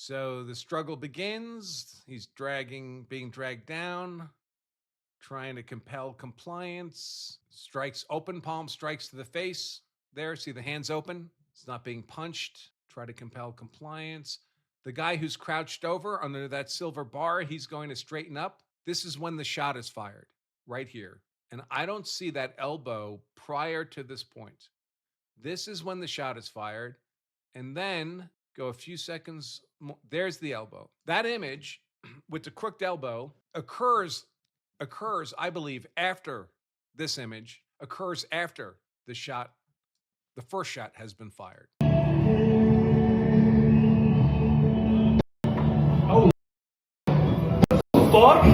So the struggle begins. He's being dragged down, trying to compel compliance. Strikes, open palm strikes to the face. There, see the hands open. It's not being punched. Try to compel compliance. The guy who's crouched over under that silver bar, he's going to straighten up. This is when the shot is fired, right here. And I don't see that elbow prior to this point. This is when the shot is fired. And then go a few seconds. There's the elbow. That image with the crooked elbow occurs, I believe, after this image, occurs after the shot, the first shot has been fired. Oh, fuck!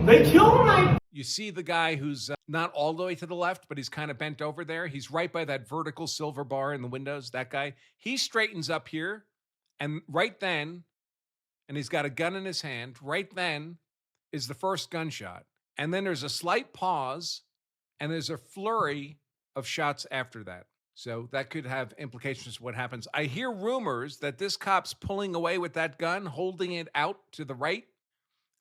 They killed him! You see the guy who's not all the way to the left, but he's kind of bent over there. He's right by that vertical silver bar in the windows. That guy, he straightens up here. And right then, and he's got a gun in his hand, right then is the first gunshot. And then there's a slight pause, and there's a flurry of shots after that. So that could have implications for what happens. I hear rumors that this cop's pulling away with that gun, holding it out to the right,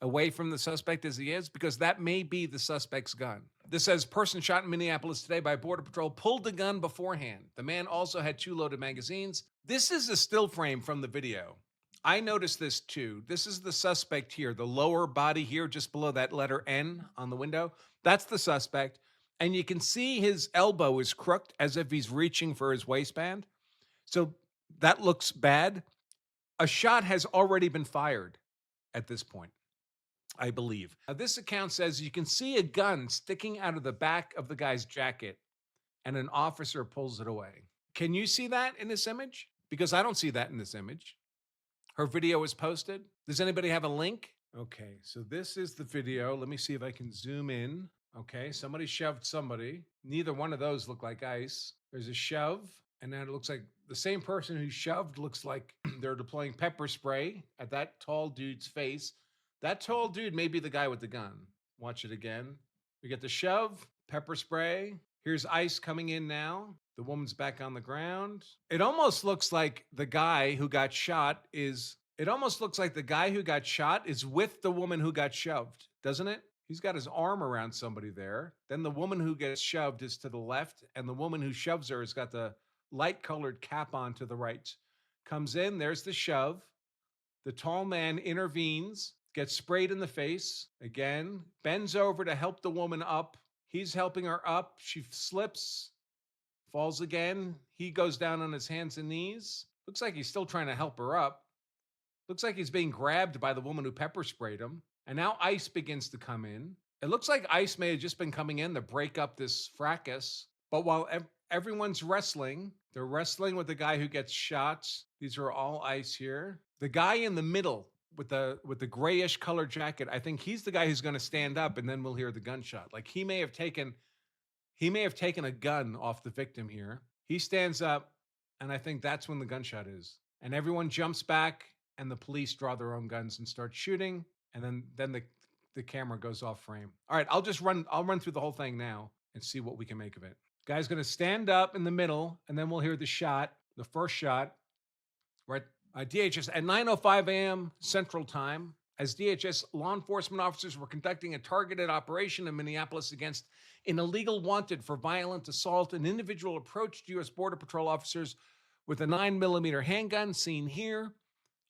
away from the suspect as he is, because that may be the suspect's gun. This says, person shot in Minneapolis today by Border Patrol pulled the gun beforehand. The man also had 2 loaded magazines. This is a still frame from the video. I noticed this too. This is the suspect here, the lower body here, just below that letter N on the window. That's the suspect. And you can see his elbow is crooked as if he's reaching for his waistband. So that looks bad. A shot has already been fired at this point, I believe. Now, this account says you can see a gun sticking out of the back of the guy's jacket and an officer pulls it away. Can you see that in this image? Because I don't see that in this image. Her video is posted. Does anybody have a link? Okay, so this is the video. Let me see if I can zoom in. Okay, somebody shoved somebody. Neither one of those look like ice. There's a shove, and then it looks like the same person who shoved looks like they're deploying pepper spray at that tall dude's face. That tall dude may be the guy with the gun. Watch it again. We get the shove, pepper spray. Here's ice coming in now. The woman's back on the ground. It almost looks like the guy who got shot is with the woman who got shoved, doesn't it? He's got his arm around somebody there. Then the woman who gets shoved is to the left, and the woman who shoves her has got the light colored cap on to the right. Comes in, there's the shove. The tall man intervenes, gets sprayed in the face again, bends over to help the woman up. He's helping her up. She slips, falls again. He goes down on his hands and knees. Looks like he's still trying to help her up. Looks like he's being grabbed by the woman who pepper sprayed him. And now ice begins to come in. It looks like ice may have just been coming in to break up this fracas. But while everyone's wrestling, they're wrestling with the guy who gets shot. These are all ice here. The guy in the middle with the grayish colored jacket, I think he's the guy who's going to stand up, and then we'll hear the gunshot. Like he may have taken a gun off the victim here. He stands up, and I think that's when the gunshot is. And everyone jumps back, and the police draw their own guns and start shooting. And then the camera goes off frame. All right, I'll run through the whole thing now and see what we can make of it. Guy's going to stand up in the middle, and then we'll hear the shot, the first shot, right? DHS at 9:05 a.m. Central Time, as DHS law enforcement officers were conducting a targeted operation in Minneapolis against an illegal wanted for violent assault. An individual approached U.S. Border Patrol officers with a 9mm handgun, seen here.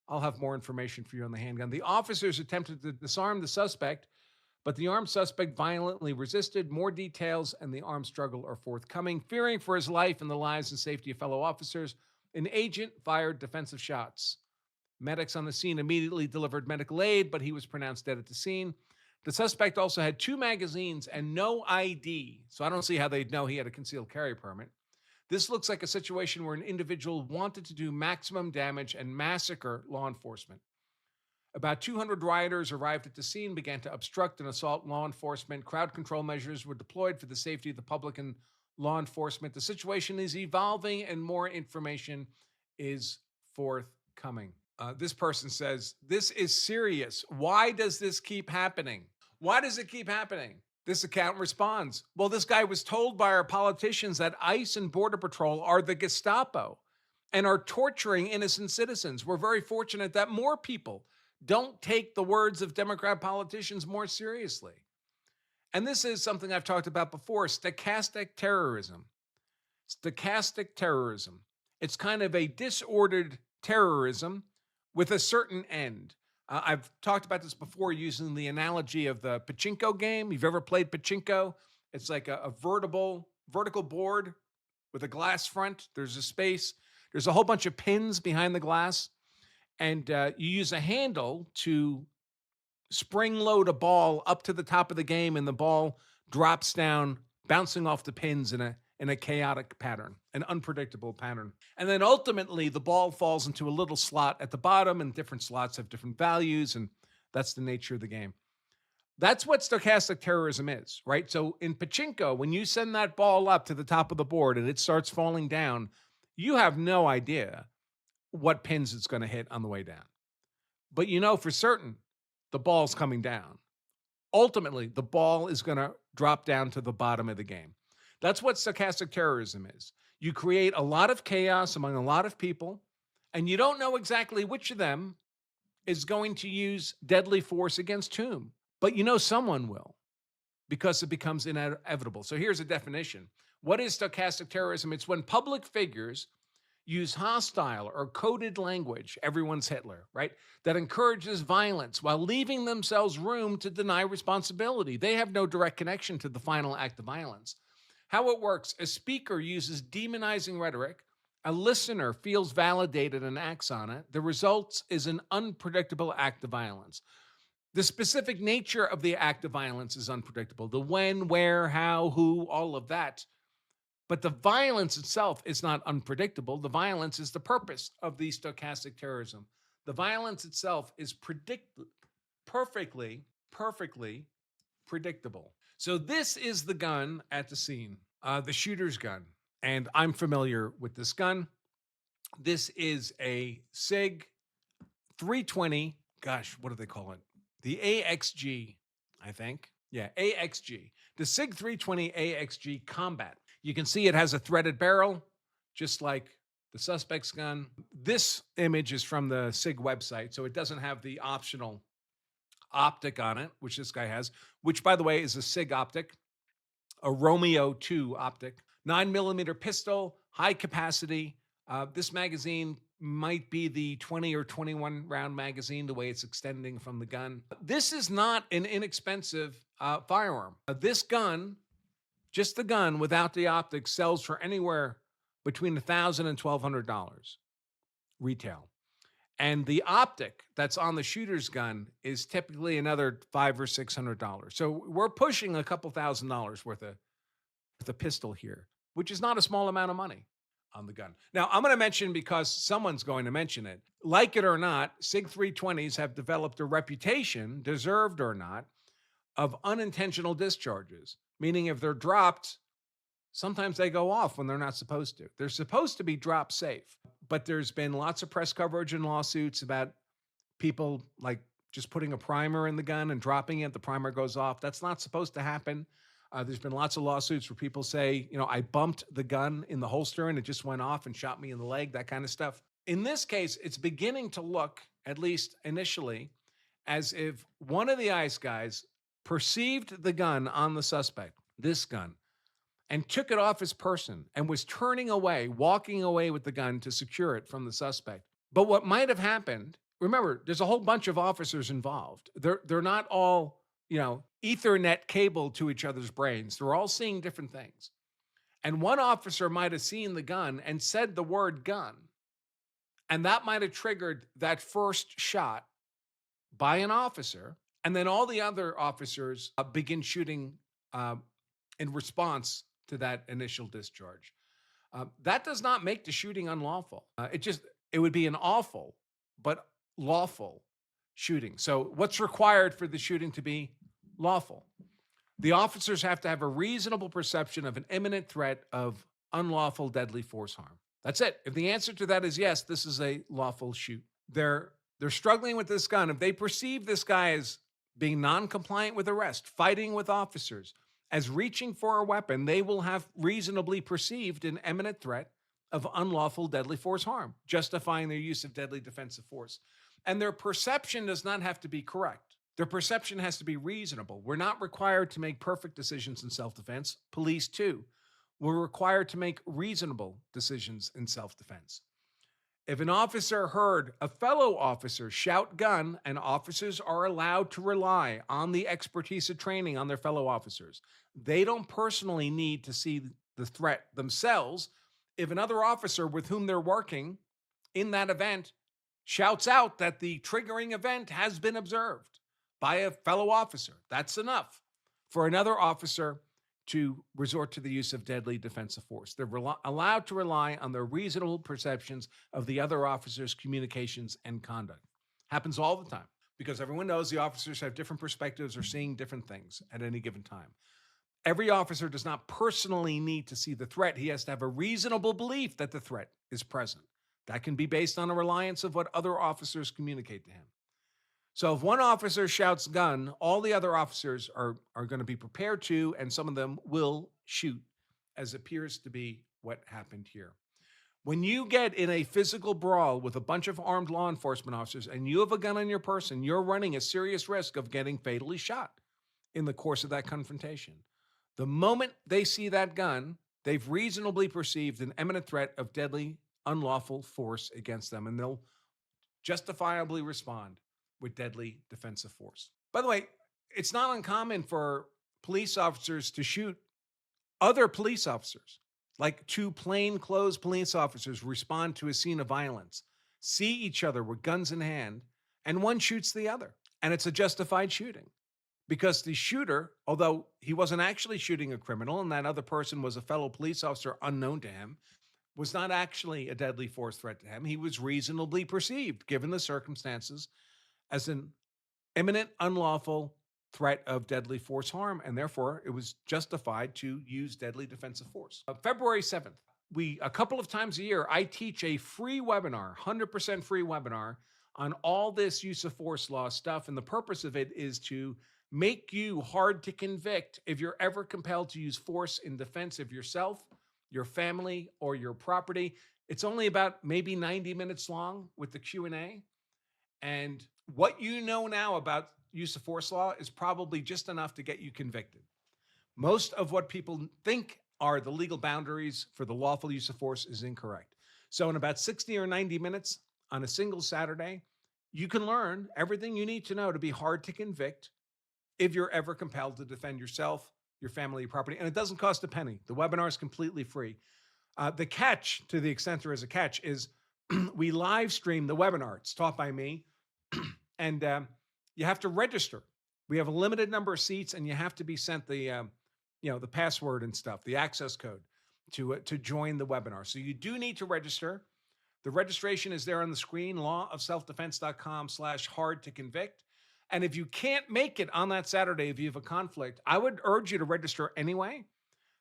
I'll have more information for you on the handgun. The officers attempted to disarm the suspect, but the armed suspect violently resisted. More details and the armed struggle are forthcoming. Fearing for his life and the lives and safety of fellow officers, an agent fired defensive shots. Medics on the scene immediately delivered medical aid, but he was pronounced dead at the scene. The suspect also had 2 magazines and no ID, so I don't see how they'd know he had a concealed carry permit. This looks like a situation where an individual wanted to do maximum damage and massacre law enforcement. About 200 rioters arrived at the scene, began to obstruct and assault law enforcement. Crowd control measures were deployed for the safety of the public and law enforcement. The situation is evolving and more information is forthcoming. This person says, this is serious. Why does this keep happening? Why does it keep happening? This account responds, well, this guy was told by our politicians that ICE and Border Patrol are the Gestapo. and are torturing innocent citizens. We're very fortunate that more people don't take the words of Democrat politicians more seriously. And this is something I've talked about before, stochastic terrorism. Stochastic terrorism. It's kind of a disordered terrorism with a certain end. I've talked about this before using the analogy of the pachinko game. You've ever played pachinko? It's like a vertical board with a glass front. There's a space. There's a whole bunch of pins behind the glass, and you use a handle to spring load a ball up to the top of the game, and the ball drops down, bouncing off the pins in a chaotic pattern, an unpredictable pattern. And then ultimately the ball falls into a little slot at the bottom, and different slots have different values, and that's the nature of the game. That's what stochastic terrorism is, right? So in pachinko, when you send that ball up to the top of the board and it starts falling down, you have no idea what pins it's going to hit on the way down. But you know for certain the ball's coming down. Ultimately, the ball is going to drop down to the bottom of the game. That's what stochastic terrorism is. You create a lot of chaos among a lot of people, and you don't know exactly which of them is going to use deadly force against whom. But you know someone will, because it becomes inevitable. So here's a definition. What is stochastic terrorism? It's when public figures use hostile or coded language, everyone's Hitler, right? That encourages violence while leaving themselves room to deny responsibility. They have no direct connection to the final act of violence. How it works: a speaker uses demonizing rhetoric, a listener feels validated and acts on it. The result is an unpredictable act of violence. The specific nature of the act of violence is unpredictable. The when, where, how, who, all of that. But the violence itself is not unpredictable. The violence is the purpose of the stochastic terrorism. The violence itself is perfectly predictable. So this is the gun at the scene, the shooter's gun. And I'm familiar with this gun. This is a SIG 320. Gosh, what do they call it? The AXG, I think. Yeah, AXG. The SIG 320 AXG Combat. You can see it has a threaded barrel, just like the suspect's gun. This image is from the SIG website, so it doesn't have the optional optic on it, which this guy has, which, by the way, is a SIG optic, a Romeo 2 optic, 9mm pistol, high capacity. This magazine might be the 20 or 21 round magazine, the way it's extending from the gun. This is not an inexpensive firearm. This gun, just the gun without the optic, sells for anywhere between $1,000 and $1,200 retail. And the optic that's on the shooter's gun is typically another $500 or $600. So we're pushing a couple $1,000s worth of a pistol here, which is not a small amount of money on the gun. Now, I'm going to mention, because someone's going to mention it, like it or not, SIG 320s have developed a reputation, deserved or not, of unintentional discharges, meaning if they're dropped, sometimes they go off when they're not supposed to. They're supposed to be drop safe, but there's been lots of press coverage and lawsuits about people like just putting a primer in the gun and dropping it. The primer goes off. That's not supposed to happen. There's been lots of lawsuits where people say, I bumped the gun in the holster and it just went off and shot me in the leg, that kind of stuff. In this case, it's beginning to look, at least initially, as if one of the ICE guys perceived the gun on the suspect, this gun, and took it off his person and was turning away, walking away with the gun to secure it from the suspect. But what might have happened, remember, there's a whole bunch of officers involved. They're not all, Ethernet cable to each other's brains. They're all seeing different things. And one officer might have seen the gun and said the word gun. And that might have triggered that first shot by an officer. And then all the other officers begin shooting in response to that initial discharge. That does not make the shooting unlawful. It would be an awful, but lawful shooting. So what's required for the shooting to be lawful? The officers have to have a reasonable perception of an imminent threat of unlawful deadly force harm. That's it. If the answer to that is yes, this is a lawful shoot. They're struggling with this gun. If they perceive this guy as being non-compliant with arrest, fighting with officers, as reaching for a weapon, they will have reasonably perceived an imminent threat of unlawful deadly force harm, justifying their use of deadly defensive force. And their perception does not have to be correct. Their perception has to be reasonable. We're not required to make perfect decisions in self defense. Police, too. We're required to make reasonable decisions in self defense. If an officer heard a fellow officer shout gun, and officers are allowed to rely on the expertise of training on their fellow officers, they don't personally need to see the threat themselves. If another officer with whom they're working in that event shouts out that the triggering event has been observed by a fellow officer, that's enough for another officer to resort to the use of deadly defensive force. They're allowed to rely on their reasonable perceptions of the other officer's communications and conduct. Happens all the time because everyone knows the officers have different perspectives or seeing different things at any given time. Every officer does not personally need to see the threat. He has to have a reasonable belief that the threat is present. That can be based on a reliance of what other officers communicate to him. So if one officer shouts gun, all the other officers are going to be prepared to, and some of them will shoot, as appears to be what happened here. When you get in a physical brawl with a bunch of armed law enforcement officers and you have a gun on your person, you're running a serious risk of getting fatally shot in the course of that confrontation. The moment they see that gun, they've reasonably perceived an imminent threat of deadly, unlawful force against them, and they'll justifiably respond with deadly defensive force. By the way, it's not uncommon for police officers to shoot other police officers, like two plainclothes police officers respond to a scene of violence, see each other with guns in hand, and one shoots the other. And it's a justified shooting because the shooter, although he wasn't actually shooting a criminal and that other person was a fellow police officer unknown to him, was not actually a deadly force threat to him. He was reasonably perceived, given the circumstances, as an imminent, unlawful threat of deadly force harm, and therefore it was justified to use deadly defensive force. February 7th, a couple of times a year, I teach a free webinar, 100% free webinar on all this use of force law stuff, and the purpose of it is to make you hard to convict if you're ever compelled to use force in defense of yourself, your family, or your property. It's only about maybe 90 minutes long with the Q&A. And what you know now about use of force law is probably just enough to get you convicted. Most of what people think are the legal boundaries for the lawful use of force is incorrect. So in about 60 or 90 minutes on a single Saturday, you can learn everything you need to know to be hard to convict if you're ever compelled to defend yourself, your family, your property. And it doesn't cost a penny. The webinar is completely free. The catch, to the extent there is a catch, is we live stream the webinar. It's taught by me. And you have to register. We have a limited number of seats, and you have to be sent the password and stuff, the access code to join the webinar. So you do need to register. The registration is there on the screen, lawofselfdefense.com/hard to convict. And if you can't make it on that Saturday, if you have a conflict, I would urge you to register anyway,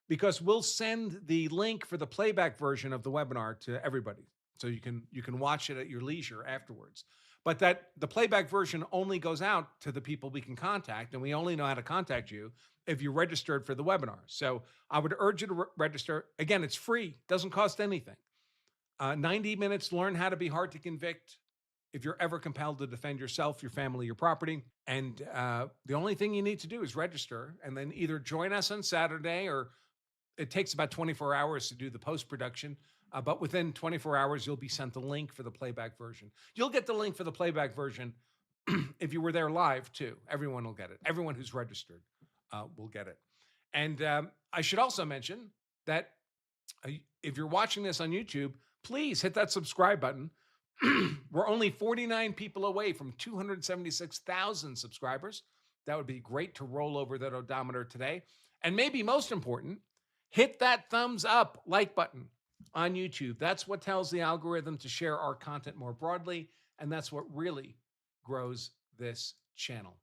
because we'll send the link for the playback version of the webinar to everybody. So you can watch it at your leisure afterwards. But that the playback version only goes out to the people we can contact, and we only know how to contact you if you registered for the webinar. So I would urge you to register. Again, it's free, doesn't cost anything. 90 minutes, learn how to be hard to convict if you're ever compelled to defend yourself, your family, your property. And the only thing you need to do is register, and then either join us on Saturday, or it takes about 24 hours to do the post-production. But within 24 hours, you'll be sent the link for the playback version. You'll get the link for the playback version if you were there live, too. Everyone will get it. Everyone who's registered will get it. And I should also mention that if you're watching this on YouTube, please hit that subscribe button. We're only 49 people away from 276,000 subscribers. That would be great to roll over that odometer today. And maybe most important, hit that thumbs up like button on YouTube. That's what tells the algorithm to share our content more broadly, and that's what really grows this channel.